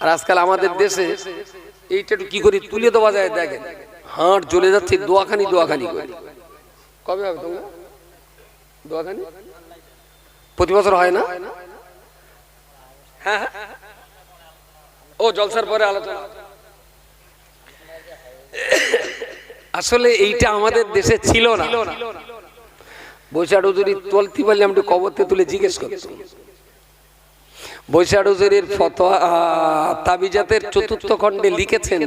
আর আজকাল আমাদের দেশে এইটা কি করে তুলে দেওয়া যায় দেখেন, হাড় জ্বলে যাচ্ছে, দোয়াখানি দোয়াখানি করে। কবে হবে তোমরা দোয়াখানি? প্রতি বছর হয় না? হ্যাঁ, ও জলসার পরে আলোচনা। আসলে এইটা আমাদের দেশে ছিল না। বৈশাখ হুজুরি চলতে পারলে আমি কবরতে তুলে জিজ্ঞেস করতাম। বৈশাখ হুজুরির ফতোয়া তাবিজাতের ৪র্থ খণ্ডে লিখেছেন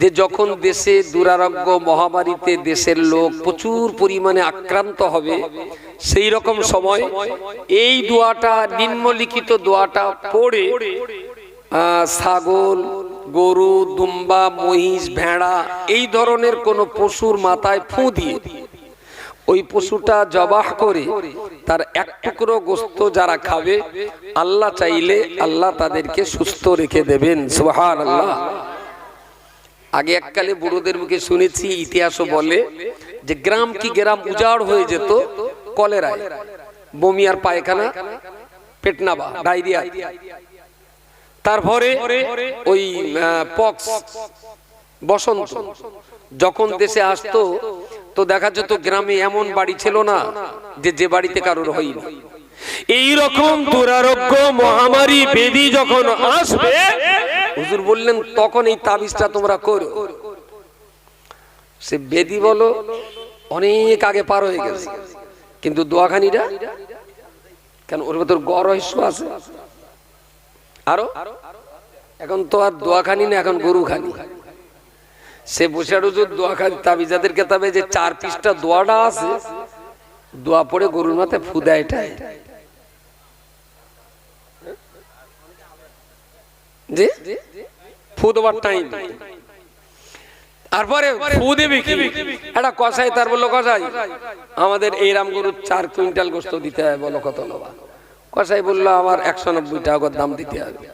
যে যখন দেশে দুরারোগ্য মহামারীতে দেশের লোক প্রচুর পরিমাণে আক্রান্ত হবে, সেই রকম সময় এই দোয়াটা, নিম্নলিখিত দোয়াটা পড়ে ছাগল, গরু, দুম্বা, মহিষ, ভেড়া এই ধরনের কোন পশুর মাথায় ফু দিয়ে ওই পশুটা জবাহ করে তার এক টুকরো গোশত যারা খাবে, আল্লাহ চাইলে আল্লাহ তাদেরকে সুস্থ রেখে দেবেন। সুবহানাল্লাহ। আগে এককালে বুড়োদের মুখে শুনেছি, ইতিহাসও বলে যে গ্রাম কি গ্রাম উজাড় হয়ে যেত কলেরায়, বমি আর পায়খানা, পেটনাবা, ডায়রিয়া, তারপরে ওই পক্স, বসন্ত যখন দেশে আসতো তো দেখা যেত গ্রামে এমন বাড়ি ছিল না যে বাড়িতে কারোর হয়নি। এইরকম দুরারোগ্য মহামারী ব্যাধি যখন আসবে, হুজুর বললেন তখন এই তাবিজটা তোমরা করো। সে ব্যাধি বলো অনেক আগে পার হয়ে গেছে, কিন্তু দোয়াখানিটা কেন, ওর ভেতর গড় রহস্য আছে আরো। এখন তো আর দোয়াখানি না, এখন গরু খানি। সে বসে হুজুর দোয়াখানি তাবিজাদের কেতাবে যে 4 পৃষ্ঠা দোয়াটা আছে, দোয়া পড়ে গরুর মাথায় ফু দেয়। এটাই জি ফু দেওয়ার টাইম। তারপরে ফু দেবে কি একটা কসাই, তার বললো কসাই আমাদের এই রাম গরুর 4 কুইন্টাল গোশত দিতে হবে, বলো কত নেবা? কসাই বললো আমার 190 টাকা দাম দিতে হবে।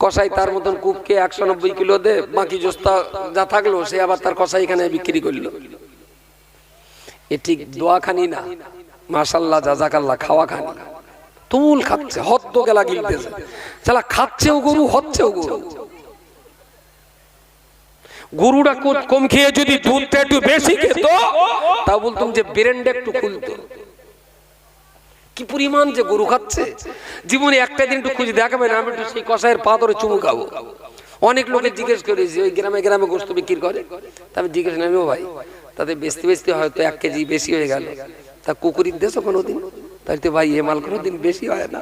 কসাই তার মতন কুপকে 190 কিলো দে, বাকি জোস্তা যা থাকলো সে আবার তার কসাই এখানে বিক্রি করলো। এ ঠিক দোয়াখানি না, মাশাআল্লাহ জাযাকাল্লাহ, খাওয়া খানি। তুমুল খাচ্ছে, হদ্দ গেলা গিলতেছে, শালা খাচ্ছেও গরু, হচ্ছেও গরু। গরুটা কম খেয়ে যদি দুধটা একটু বেশি খেত, তা বলতাম যে ব্রেনটা একটু খুলতো। কি পরিমাণ যে গরু খাচ্ছে, জীবনে একটা দিন একটু খুঁজে দেখাবেন, আমি একটু সেই কসাইয়ের পা ধরে চুমু খাবো। অনেক লোকে জিজ্ঞেস করেছি ওই গ্রামে গ্রামে গোশত বিক্রি করে, তবে জিজ্ঞেস নামিও ভাই তাতে বেচতে বেচতে হয়তো 1 কেজি বেশি হয়ে গেল, তা কুকুরির দেশও কোনোদিন, তাই তো ভাই এ মাল কোনোদিন বেশি হয় না,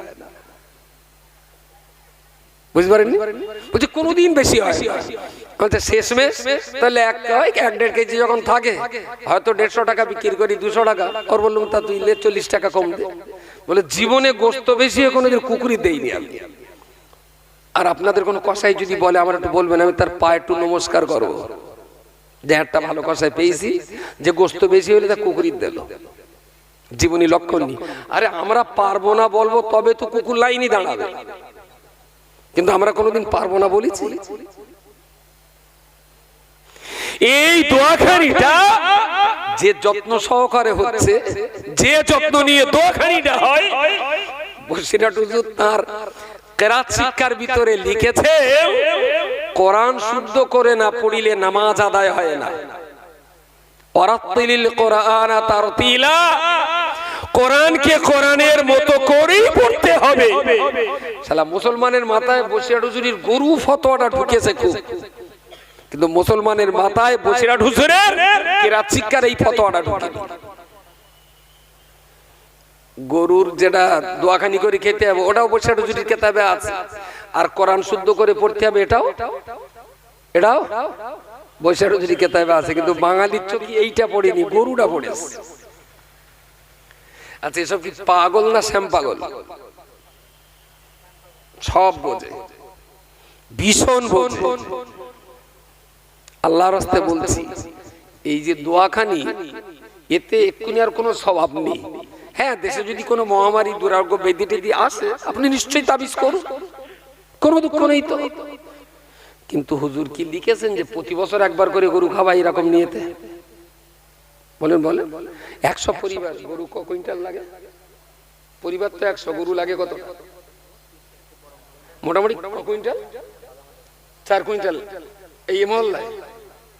বুঝতে পারেননি? বলছি কোনোদিন বেশি হয় না, শেষমেশ তাহলে 1-1.5 কেজি যখন থাকে হয়তো 150 টাকা বিক্রি করি, 200 টাকা। ওর বললাম তা তুই 40 টাকা কম দে। বলে জীবনে গোশত বেশি কোনোদিন কুকুরি দেইনি আমি। আর আপনাদের কোন কসাই যদি বলে আমার একটু বলবেন, আমি তার পায়ে একটু নমস্কার করবো যে একটা ভালো কসাই পেয়েছি যে গোশত বেশি হলে তা কুকুরি দিল। জীবনী লক্ষণ নেই। আরে আমরা পারবো না বলবো তবে তো কুকুর লাইনই দাঁড়াবে, কিন্তু আমরা কোনোদিন পারবো না বলেছি? এই দোয়াখানিটা যে যত্ন সহকারে হচ্ছে, যে যত্ন নিয়ে দোয়াখানিটা হয়, বসিরহাট হুজুর তার কেরাত শিক্ষার ভিতরে লিখেছে কোরআন শুদ্ধ করে না পড়িলে নামাজ আদায় হয় না। ওয়ারাত্তিলিল কোরআনা তারতিলা, কোরআনকে কোরআনের মতো করেই পড়তে হবে। শালা মুসলমানের মাথায় বসিরহাট হুজুরের গরু ফতোয়াটা ঢুকেছে খুব, কিন্তু মুসলমানের মাথায় বসিরহাট হুজুরের কেরাত শিক্ষার এই ফতোয়াটা ঢুকে। গরুর যেটা দোয়াখানি করে খেতে হবে ওটাও বসিরহাট হুজুরের কিতাবে আছে, আর কোরআন শুদ্ধ করে পড়তে হবে এটাও বসিরহাট হুজুরের কিতাবে আছে, কিন্তু বাঙালির চোখে এইটা পড়েনি, গরুটা পড়েছে। আচ্ছা এসব কি পাগল না শ্যাম পাগল? সব বোঝে, ভীষণ বোঝে। আল্লাহর রাস্তায় বলছি, এই যে দোয়াখানি, এতে এক্ষুনি আর কোনো স্বভাব নেই। হ্যাঁ, দেশে যদি কোনো মহামারী দুরারোগ্য ব্যাধি টেধি আসে আপনি নিশ্চয়ই তাবিজ করুন, কোনো দুঃখ নেই তো। কিন্তু হুজুর কি লিখেছেন যে প্রতি বছর একবার করে গরু খাওয়া এরকম নিয়েতে? বলেন 100 পরিবার গরু ক কুইন্টাল লাগে? পরিবার তো 100, গরু লাগে কত? মোটামুটি কুইন্টাল, 4 কুইন্টাল এই মহল্লায়।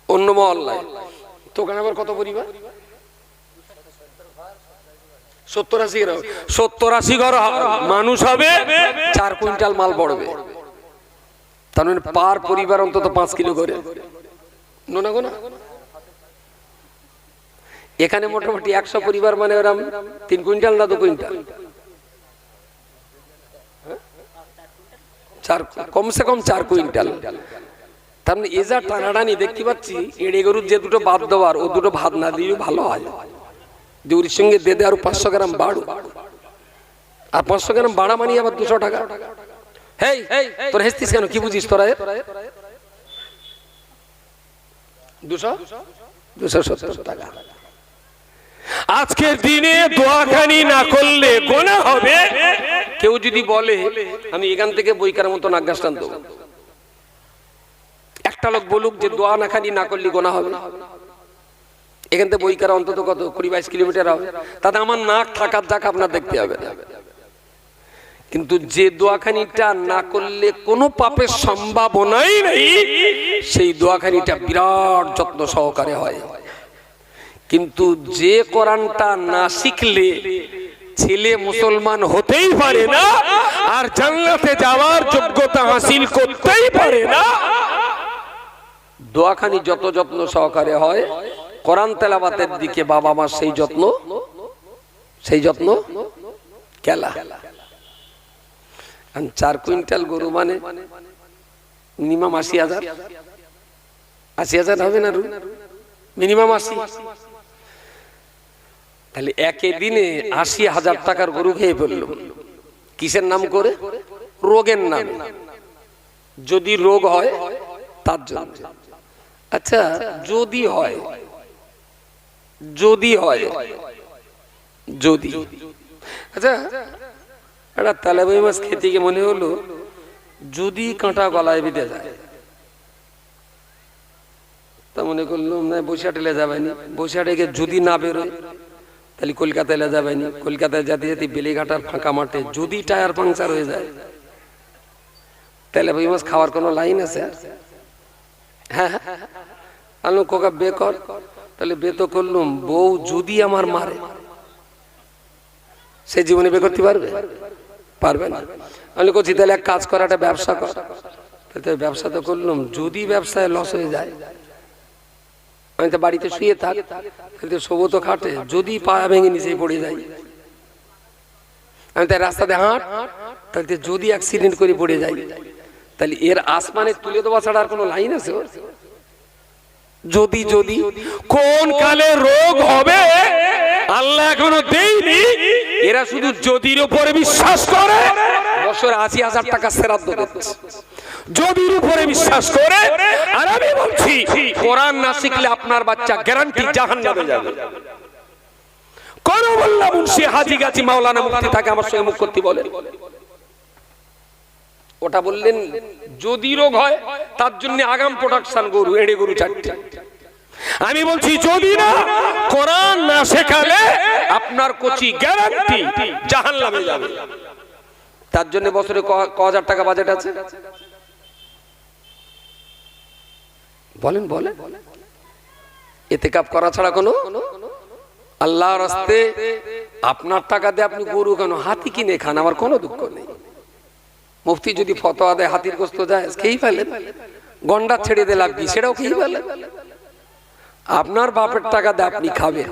অন্য মহল্লায় তো ওখানে আবার কত পরিবার? 70-80 ঘর মানুষ হবে, 4 কুইন্টাল মাল পড়বে। তার মানে পার পরিবার অন্তত 5 কিলো করে নোনা গোনা। এখানে মোটামুটি 100 পরিবার মানে ওরকম 3 কুইন্টাল না 2 কুইন্টাল? কমসে কম 4 কুইন্টাল। তার মানে এ যা টানাটানি দেখতে পাচ্ছি, এড়ে গরুর যে দুটো বাদ দেওয়ার, ও দুটো ভাত না দিয়ে ভালো হয়। ওর সঙ্গে দে আরো 500 গ্রাম বাড়ো, আর 500 গ্রাম বাড়া মানি আবার 200 টাকা। হেই তোর হেসতিস কেন? কি বুঝিস তোরা? 270 টাকা। আজকের দিনে দোয়াখানি না করলে গোনা হবে। কেউ যদি বলে আমি এখান থেকে বইকার মতো নাগাস্টান দেবো, একটা লোক বলুক যে দোয়া না খানি না করলে গোনা হবে, এখান থেকে বইকার অন্তত কত 20-22 কিলোমিটার হবে, তাতে আমার নাক থাকার যাক আপনার দেখতে হবে। কিন্তু যে দোয়াখানিটা না করলে কোনো পাপের সম্ভাবনাই নেই, সেই দোয়াখানিটা বিরাট যত্ন সহকারে হয়। কিন্তু যে কোরআনটা না শিখলে ছেলে মুসলমান হতেই পারে না, আর জান্নাতে যাওয়ার যোগ্যতা হাসিল করতেই পারে না। দোয়াখানি যত যত্ন সহকারে হয়, কোরআন তেলাওয়াতের দিকে বাবা মা সেই যত্ন কেলা। 4 কুইন্টাল গরু মানে মিনিমাম 80,000 হবে না? মিনিমাম 80। তাহলে একে দিনে 80,000 টাকার গরু খেয়ে ফেলল। কিসের নাম করে? রোগের নাম। যদি রোগ হয় তার জন্য। আচ্ছা যদি আচ্ছা একটা তেলাপিয়া মাছ খেতে গিয়ে মনে হলো যদি কাঁটা গলায় বেঁধে যায়, তা মনে করলাম না বসিরহাট এলে যাবে না। বসিরহাটে গিয়ে যদি না বেরোয় তাহলে কলকাতায় এলে যাবে না। কলকাতায় যেতে যেতে বেলেঘাটার ফাঁকা মাঠে যদি টায়ার পাংচার হয়ে যায়, তেলাপিয়া মাছ খাওয়ার কোনো লাইন আছে? হ্যাঁ আলো কোকা বে কর। তাহলে বে তো করলুম, বউ যদি আমার মারে, সে জীবনে বে করতে পারবে না। আমি করছি তাহলে এক কাজ কর, একটা ব্যবসা কর। তাহলে ব্যবসা তো করলাম, যদি ব্যবসায় লস হয়ে যায় আমি তো বাড়িতে শুয়ে থাক, তাহলে শোবো তো খাটে, যদি পা ভেঙে নিচে পড়ে যাই। আমি তাই রাস্তাতে হাঁট, তাহলে যদি অ্যাক্সিডেন্ট করে পড়ে যাই, তাহলে এর আসমানে তুলে দেওয়া ছাড়া আর কোনো লাইন আছে? যদি কোন কালে রোগ হবে আল্লাহ এখনো দেয়নি, এরা শুধু যদির উপরে বিশ্বাস করে। বছরে 80,000 টাকা শ্রাদ্ধ দিচ্ছে যদির উপরে বিশ্বাস করে। আর আমি বলছি কোরআন না শিখলে আপনার বাচ্চা গ্যারান্টি জাহান্নামে যাবে। কোন বললাম মুন্সি হাজী গাজী মাওলানা মুফতি তাকে আমার সঙ্গে মুখ করতে বলে, ওটা বললেন যদি রোগ হয় তার জন্য আগাম প্রোডাকশন গরু, এড়ে গরু 4টে। আমি বলছি যদি না কোরআন না শেখালে আপনার কোচি গ্যারান্টি জাহান্নামে যাবে। তার জন্য বছরে ক হাজার টাকা বাজেট আছে বলেন? ইতিকাফ করা ছাড়া কোনো আল্লাহর রাস্তে আপনার টাকা দিয়ে আপনি গরু কেন হাতি কিনে খান, আমার কোনো দুঃখ নেই। মুফতি যদি ফতোয়া দেয় হাতির গোশত যায় খেয়েই ফেলেন, গন্ডা ছেড়ে দিয়ে লাভ কি, সেটাও খেয়ে ফেলেন। আপনার বাপের টাকা দিয়ে আপনি খাবেন।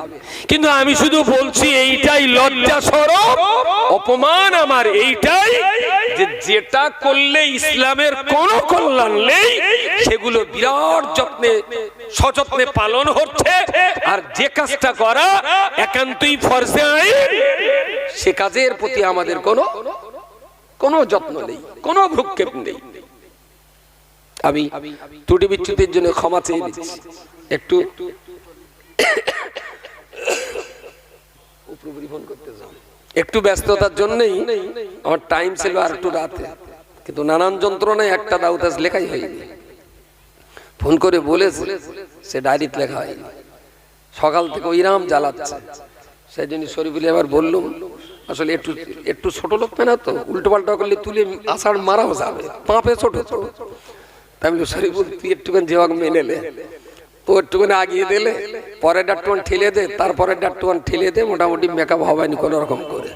কিন্তু আমি শুধু বলছি এইটাই লজ্জা শরম অপমান আমার এইটাই, যে যেটা করলে ইসলামের কোনো কল্যাণ নেই সেগুলো বিরাট যত্নে সযত্নে পালন হচ্ছে। আর যে কাজটা করা একান্তই ফরজে আইন, সে কাজের প্রতি আমাদের কোনো যত্ন নেই, কোনো ভ্রুক্ষেপ নেই। আমি ত্রুটি বিচ্যুতির জন্য ক্ষমা চেয়ে দিচ্ছি। একটু ব্যস্ততার জন্যই আমার টাইম ছিল আর একটু রাতে, কিন্তু নানান যন্ত্রণায় একটা দাউতাজ লেখাই হয়নি। ফোন করে বলেছে সে ডায়েরিতে লেখা হয়নি, সকাল থেকে ওইরাম জ্বালাচ্ছে। সেই জন্য শরীফুল আবার বললুম আসলে একটু একটু ছোট লোক পেনা তো, উল্টো পাল্টা করলে তুলে আষাঢ় মারাও যাবে, পাপে ছোট তো। তাই আমি সরি বল, তুই একটুখানি যেভাগ মেনে নে, তো একটুখানি আগিয়ে দিলে, পরের ডাক্তার ঠেলে দে, তারপরের ডাক্তার ঠেলে দে, মোটামুটি মেকআপ হয়নি কোনো রকম করে।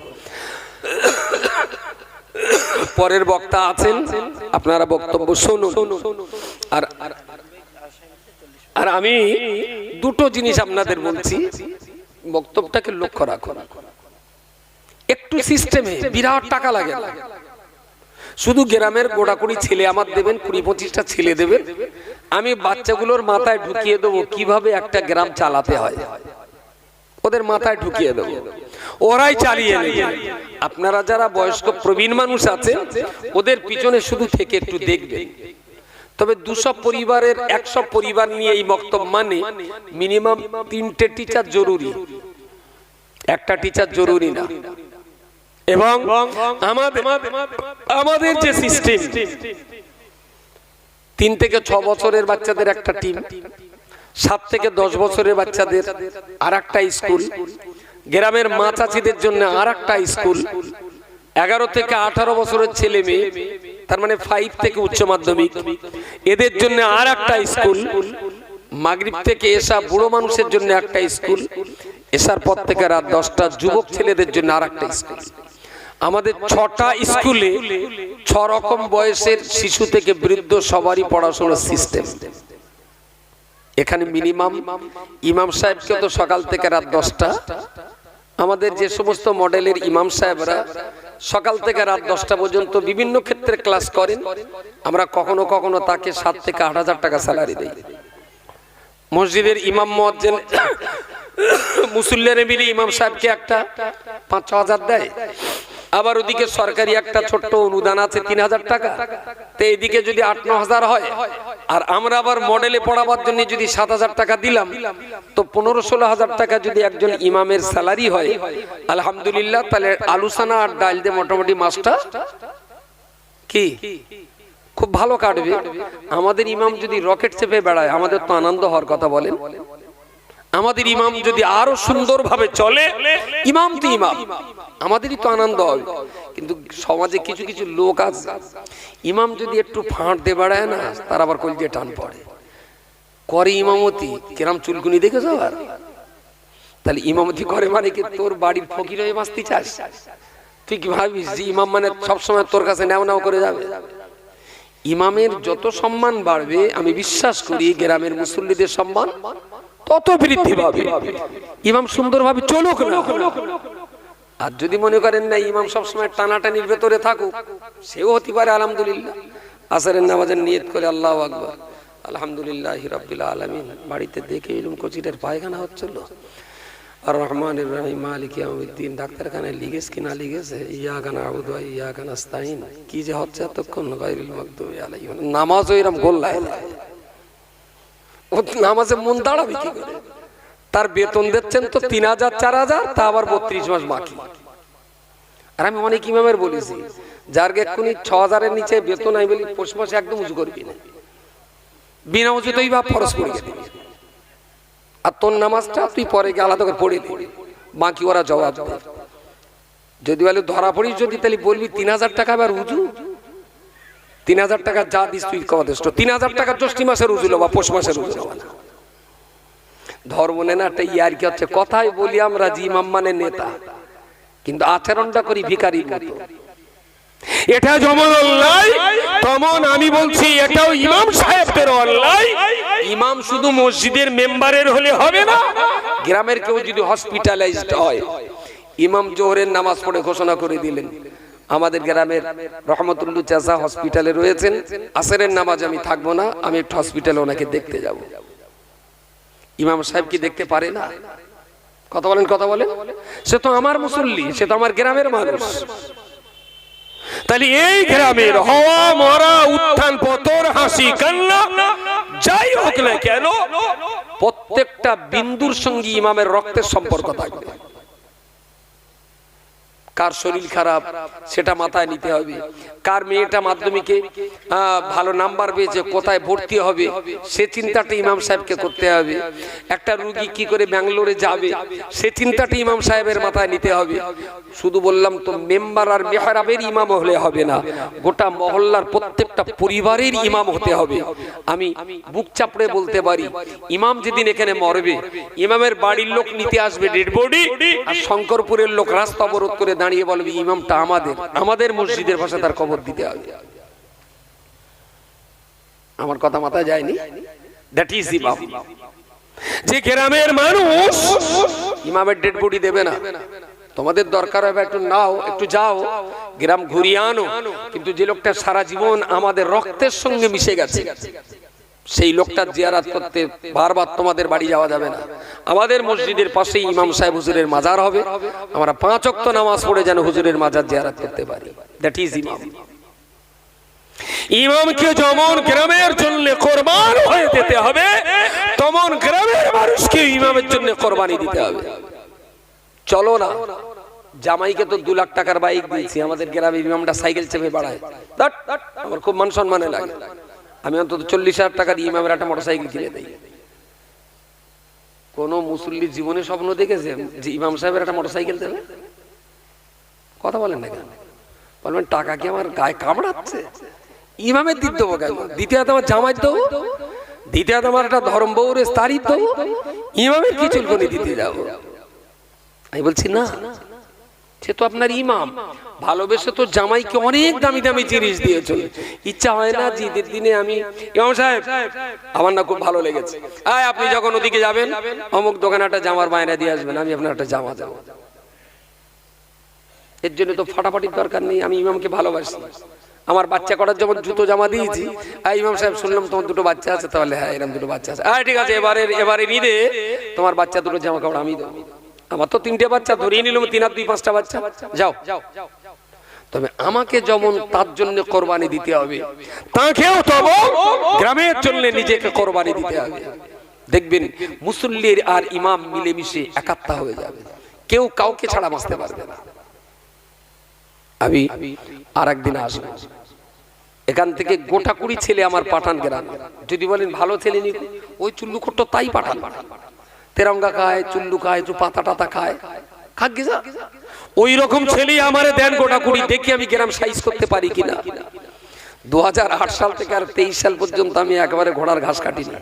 পরের বক্তা আছেন, আপনারা বক্তব্য শুনুন। আর আর আমি দুটো জিনিস আপনাদের বলছি, বক্তব্যটাকে লক্ষ্য রাখুন। একটু সিস্টেমে বিরাট টাকা লাগে না, শুধু গ্রামের গোড়াকুড়ি ছেলে আমার দেবেন, 20-25টা ছেলে দেবেন, আমি বাচ্চাগুলোর মাথায় ঢুকিয়ে দেবো কিভাবে একটা গ্রাম চালাতে হয়, ওদের মাথায় ঢুকিয়ে দেবো, ওরাই চালিয়ে নেবে। আপনারা যারা বয়স্ক প্রবীণ মানুষ আছেন, ওদের পিছনে শুধু থেকে একটু দেখবেন। তবে 200 পরিবারের 100 পরিবার নিয়ে এই বক্তব্য, মানে মিনিমাম 3টে টিচার জরুরি, একটা টিচার জরুরি না। এবং আমাদের যে সিস্টেম, 3 থেকে 6 বছরের বাচ্চাদের একটা টিম, 7 থেকে 10 বছরের বাচ্চাদের আর একটা স্কুল, গ্রামের মা চাচিদের জন্য আর একটা স্কুল, 11 থেকে 18 বছরের ছেলে মেয়ে, তার মানে 5 থেকে উচ্চ মাধ্যমিক, এদের জন্য আর একটা স্কুল, মাগরিব থেকে এসা বুড়ো মানুষের জন্য একটা স্কুল, এসার পর থেকে রাত 10টা যুবক ছেলেদের জন্য আর একটা স্কুল। আমাদের 6টা স্কুলে 6 রকম বয়সের শিশু থেকে বৃদ্ধ সবারই পড়াশোনার সিস্টেম। এখানে মিনিমাম ইমাম সাহেবকে তো সকাল থেকে রাত 10টা, আমাদের যে সমস্ত মডেলের ইমাম সাহেবরা সকাল থেকে রাত 10টা পর্যন্ত বিভিন্ন ক্ষেত্রে ক্লাস করেন, আমরা কখনো কখনো তাকে 7 থেকে 8,000 টাকা স্যালারি দেই। মসজিদের ইমাম মুয়াজ্জিন মুসল্লিরা মিলে ইমাম সাহেবকে একটা 5-6 হাজার দেয়। আবার ওদিকে সরকারি একটা ছোট্ট অনুদান আছে 3,000 টাকা। তো এইদিকে যদি 8-9 হাজার হয়, আর আমরা আবার মডেলে পড়াবার জন্য যদি 7,000 টাকা দিলাম, তো 15-16 হাজার টাকা যদি একজন ইমামের স্যালারি হয়, আলহামদুলিল্লাহ, তাহলে আলুসানা আর ডাল দিয়ে মোটামুটি মাসটা কি খুব ভালো কাটবে। আমাদের ইমাম যদি রকেট চেপে বেড়ায়, আমাদের তো আনন্দ হওয়ার কথা বলেন। আমাদের ইমাম যদি আরো সুন্দরভাবে চলে, ইমাম তো ইমাম, আমাদেরই তো আনন্দ হবে। কিন্তু সমাজে কিছু কিছু লোক আছে, ইমাম যদি একটু ফাঁট দিয়ে বেড়ায় না, তার আবার কলজে টান পড়ে, করে ইমামতি কেরাম চুলকুনি দেখেছো? আর তাহলে ইমামতি করে মানে কি তোর বাড়ির ফকির হয়ে বাঁচতে চাস? তুই কি ভাবিস যে ইমাম মানে সবসময় তোর কাছে নাও নাও করে যাবে? ইমামের যত সম্মান বাড়বে, আমি বিশ্বাস করি গ্রামের মুসল্লিদের সম্মান তত বৃদ্ধি পাবে। ইমাম সুন্দরভাবে চলুক না। আর যদি মনে করেন না ইমাম সবসময় টানাটানির ভেতরে থাকুক, সেও হতে পারে। আলহামদুলিল্লাহ, আসরের নামাজের নিয়ত করে আল্লাহু আকবার, আলহামদুলিল্লাহি রাব্বিল আলামিন, বাড়িতে দেখে এলুম কচিটার পায়খানা হচ্ছিল, আর রহমানির রহিম মালিকি ইয়াউমিদ্দিন, ডাক্তারখানায় লিগেছ কি না লিগেছে, ইয়াকা না'বুদু ওয়া ইয়াকা নাস্তাইন, কি যে হচ্ছে এতক্ষণ, গায়রিল মাগদুবি আলাইহিম। নামাজও এরকম গোল্লায় ও নামাজে মন দাঁড়াবে কি করে? তার বেতন দিচ্ছেন তো 3,000-4,000, তা আবার 32 মাস বাকি। আর আমি অনেক ইমামের বলেছি, যার এক্ষুনি 6,000-এর নিচে বেতন আই বলি, পৌষ মাসে একদম উজু করবি না, বিনা উজুতেই বা ফরজ পড়ে দিবি, আর তোর নামাজটা তুই পরে গিয়ে আলাদা করে পড়ে দিবি, বাকি ওরা জবাব দেবে। যদি বলে ধরা পড়িস যদি, তাহলে বলবি 3,000 টাকা আবার উজু, 3,000 টাকা যা দিস তুই যথেষ্ট। 3,000 টাকা জ্যৈষ্ঠ মাসের উজু বা পৌষ মাসের উজু না। ধর্ম নেন একটা ইয়ার কি হচ্ছে, কথাই বলি আমরা যে ইমাম মানে নেতা, কিন্তু আচরণটা করি ভিখারির মতো। এটা যেমন অন্যায়, তেমন আমি বলছি এটাও ইমাম সাহেবদের অন্যায়। ইমাম শুধু মসজিদের মেম্বারের হলে হবে না, গ্রামের কেউ যদি হসপিটালাইজড হয়, ইমাম জোহরের নামাজ পড়ে ঘোষণা করে দিলেন, আমাদের গ্রামের রহমতুল্লাহ চাচা হসপিটালে রয়েছেন, আসরের নামাজ আমি থাকবো না, আমি একটু হসপিটালে ওনাকে দেখতে যাব। ইমাম সাহেব কি দেখতে পারে না? কথা বলেন, কথা বলেন। সে তো আমার মুসল্লি, সে তো আমার গ্রামের মানুষ। তাহলে এই গ্রামের হওয়া মরা, উত্থান পতন, হাসি কান্না যাই হোক না কেন, প্রত্যেকটা বিন্দুর সঙ্গে ইমামের রক্তের সম্পর্ক থাকবে। কার শরীর খারাপ সেটা মাথায় নিতে হবে, কার মেয়েটা মাধ্যমিকে ভালো নাম্বার পেয়েছে কোথায় ভর্তি হবে সে চিন্তাটা ইমাম সাহেবকে করতে হবে, একটা রুগী কি করে ব্যাঙ্গালোরে যাবে সে চিন্তাটা ইমাম সাহেবের মাথায় নিতে হবে। শুধু বললাম তো মেম্বার আর মেহরাবের ইমাম হলে হবে না, গোটা মহল্লার প্রত্যেকটা পরিবারের ইমাম হতে হবে। আমি বুক চাপড়ে বলতে পারি ইমাম যেদিন এখানে মরবে ইমামের বাড়ির লোক নিতে আসবে ডেড বডি, আর শঙ্করপুরের লোক রাস্তা অবরোধ করে দাঁড়িয়ে বলবে ইমামটা আমাদের মসজিদের ভাষা তার কবর দিতে হবে। আমার কথা মাথায় যায়নি? দ্যাট ইজ ইমাম। যে গ্রামের মানুষ ইমামের ডেড বডি দেবে না, তোমাদের দরকার হবে একটু নাও একটু যাও গ্রাম ঘুরিয়ে আনো, কিন্তু যে লোকটা সারা জীবন আমাদের রক্তের সঙ্গে মিশে গেছে সেই লোকটার জিয়ারত করতে বারবার তোমাদের বাড়ি যাওয়া যাবে না। আমাদের মসজিদের পাশেই ইমাম সাহেব হুজুরের মাজার হবে, আমরা 5 ওয়াক্ত নামাজ পড়ে যেন হুজুরের মাজার জিয়ারত করতে পারি। দ্যাট ইজ ইমাম। ইমামকে যেমন গ্রামের জন্য কোরবান হয়ে দিতে হবে তেমন গ্রামের মানুষকে ইমামের জন্য কোরবানি দিতে হবে। চলো না, জামাইকে তো 2 লাখ টাকার বাইক দিয়েছি, আমাদের গ্রামের ইমামটা সাইকেল চেপে বাড়ায়, আমার খুব মান সম্মানে লাগে। আমি অন্তত 40,000 টাকা দিয়ে ইমামের একটা মোটরসাইকেল কিনে দেই। কোন মুসল্লি জীবনে স্বপ্ন দেখেছে যে ইমাম সাহেবের একটা মোটরসাইকেল দেবে? কথা বলেন না কেন? বলবেন টাকা কি আমার গায়ে কামড়াচ্ছে? ইমামের দিতে দেবো কেন? দ্বিতীয় আমার জামাই দেবো, দ্বিতীয় আমার একটা ধর্ম বউরের তারিফ দেবো, ইমামের কি চুলকনি দিতে যাবো? আমি বলছি না, সে তো আপনার ইমাম, ভালোবেসে তো জামাইকে অনেক দামি দামি জিনিস দিয়েছে। ইচ্ছা হয় না যে ঈদের দিনে আমি ইমাম সাহেব আমার না খুব ভালো লেগেছে, আপনি যখন ওদিকে যাবেন অমুক দোকানে একটা জামার বায়না দিয়ে আসবেন, আমি আপনার একটা জামা দেবো। এর জন্য তো ফাটাফাটির দরকার নেই। আমি ইমামকে ভালোবাসি। আমার বাচ্চা করার যেমন জুতো জামা দিয়েছি, ইমাম সাহেব শুনলাম তোমার 2টো বাচ্চা আছে, তাহলে হ্যাঁ এরকম 2টো বাচ্চা আছে, ঠিক আছে এবারে ঈদে তোমার বাচ্চা 2টো জামা কাপড় আমি দেবো। আমার তো 3টে বাচ্চা, ধরিয়ে নিলাম 3 আর 2 5টা বাচ্চা, যাও। তবে আমাকে যেমন তার জন্য কোরবানি দিতে হবে, তাকেও তবে গ্রামের জন্য নিজেকে কোরবানি দিতে হবে। দেখবেন মুসল্লির আর ইমাম মিলেমিশে একাত্তা হয়ে যাবে, কেউ কাউকে ছাড়া বাঁচতে পারবে না। আমি আর একদিন আসবো, এখান থেকে গোটা 20 ছেলে আমার পাঠান গ্রাম। যদি বলেন ভালো ছেলে নি, ওই চুল্লু খট্ট তাই পাঠান, তেরঙ্গা খায়, চুল্লু খায়, একটু পাতা টাতা খায়, খাক গেছা ওই রকম ছেলে আমারে দেন গোটা 20, দেখি আমি গ্রাম সাইজ করতে পারি কিনা। 2008 সাল থেকে আর 23 সাল পর্যন্ত আমি একেবারে ঘোড়ার ঘাস কাটিনি।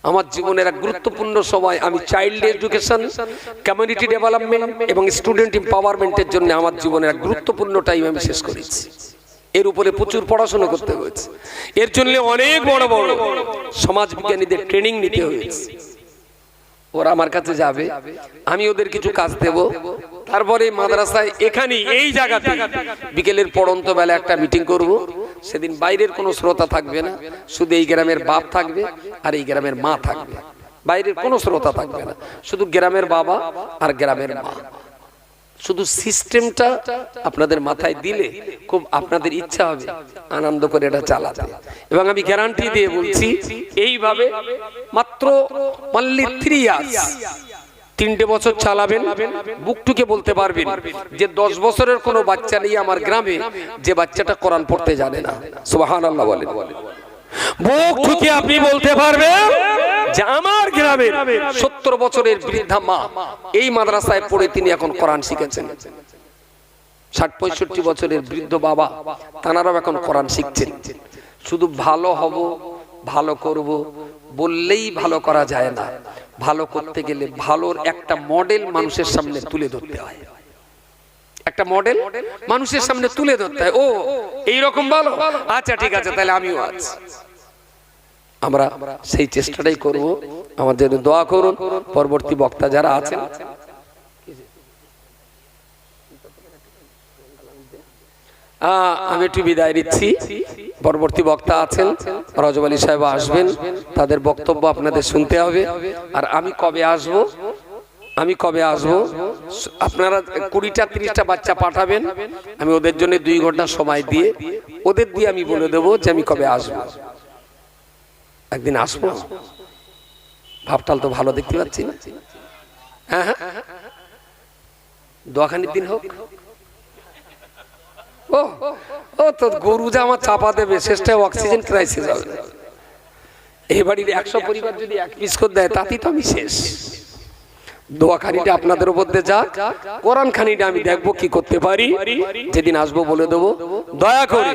আমার জীবনের এক গুরুত্বপূর্ণ সময় আমি চাইল্ড এডুকেশন, কমিউনিটি ডেভেলপমেন্ট এবং স্টুডেন্ট এম্পাওয়ারমেন্টের জন্য আমার জীবনের এক গুরুত্বপূর্ণ টাইম আমি শেষ করেছি। এর উপরে প্রচুর পড়াশোনা করতে হয়েছে, এর জন্য অনেক বড় বড় সমাজবিজ্ঞানীদের ট্রেনিং নিতে হয়েছে। ওরা আমার কাছে যাবে, আমি ওদের কিছু কাজ দেব, তারপরে মাদ্রাসায় এখানে এই জায়গাতে বিকেলের পড়ন্ত বেলা একটা মিটিং করব। সেদিন বাইরের কোনো শ্রোতা থাকবে না, শুধু এই গ্রামের বাপ থাকবে আর এই গ্রামের মা থাকবে, বাইরের কোনো শ্রোতা থাকবে না, শুধু গ্রামের বাবা আর গ্রামের মা। শুধু সিস্টেমটা আপনাদের মাথায় দিলে খুব আপনাদের ইচ্ছা হবে আনন্দ করে এটা চালাতে। এবং আমি গ্যারান্টি দিয়ে বলছি এইভাবে মাত্র অনলি 3 ইয়ার্স 3টে বছর চালাবেন, বুকটুকে বলতে পারবেন যে 10 বছরের কোনো বাচ্চা নেই আমার গ্রামে যে বাচ্চাটা কোরআন পড়তে জানে না। সুবহানাল্লাহ বলেন। বুক ঠুকে আপনি বলতে পারবেন যে আমার গ্রামের 70 বছরের বৃদ্ধা মা এই মাদ্রাসায় পড়ে তিনি এখন কোরআন শিখেছেন। 60-65 বছরের বৃদ্ধ বাবা তানারাও এখন কোরআন শিখছেন। শুধু ভালো হব, ভালো করব বললেই ভালো করা যায় না, ভালো করতে গেলে ভালোর একটা মডেল মানুষের সামনে তুলে ধরতে হয়। একটা মডেল মানুষের সামনে তুলে ধরতে হয়। ও এইরকম ভালো, আচ্ছা ঠিক আছে তাহলে আমিও আছি। আমরা সেই চেষ্টাটাই করব। আমাদের দোয়া করুন। পরবর্তী বক্তা যারা আছেন, আমি একটু বিদায় নিচ্ছি। পরবর্তী বক্তা আছেন রজব আলী সাহেব আসবেন, তাদের বক্তব্য আপনাদের শুনতে হবে। আর আমি কবে আসবো আপনারা 20টা-30টা বাচ্চা পাঠাবেন, আমি ওদের জন্য 2 ঘন্টা সময় দিয়ে ওদের দিয়ে আমি বলে দেবো যে আমি কবে আসবো। একদিন আসবো, ভাবটাল তো ভালো দেখতে পাচ্ছি না। হ্যাঁ, দোয়াখানির দিন হোক, ও ও তো গরু যে আমার চাপা দেবে শেষটায় অক্সিজেন ক্রাইসিস হবে। এই বাড়ির 100 পরিবার যদি এক পিস করে দেয় তাতেই তো আমি শেষ। দোয়া খানিটা আপনাদের উপর দিয়ে যাক, কোরআন খানিটা আমি দেখবো কি করতে পারি, যেদিন আসবো বলে দেবো। দয়া করে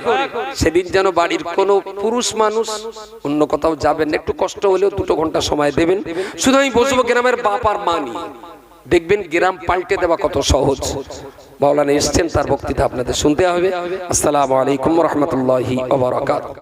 সেদিন যেন বাড়ির কোনো পুরুষ মানুষ অন্য কোথাও যাবেন না, একটু কষ্ট হলেও 2 ঘন্টা সময় দেবেন। শুধু আমি বসবো গ্রামের বাপ আর মা নিয়ে, দেখবেন গ্রাম পাল্টে দেওয়া কত সহজ। মাওলানা এসছেন, তার বক্তৃতা আপনাদের শুনতে হবে। আসসালামু আলাইকুম ওয়া রাহমাতুল্লাহি ওয়া বারাকাতুহু।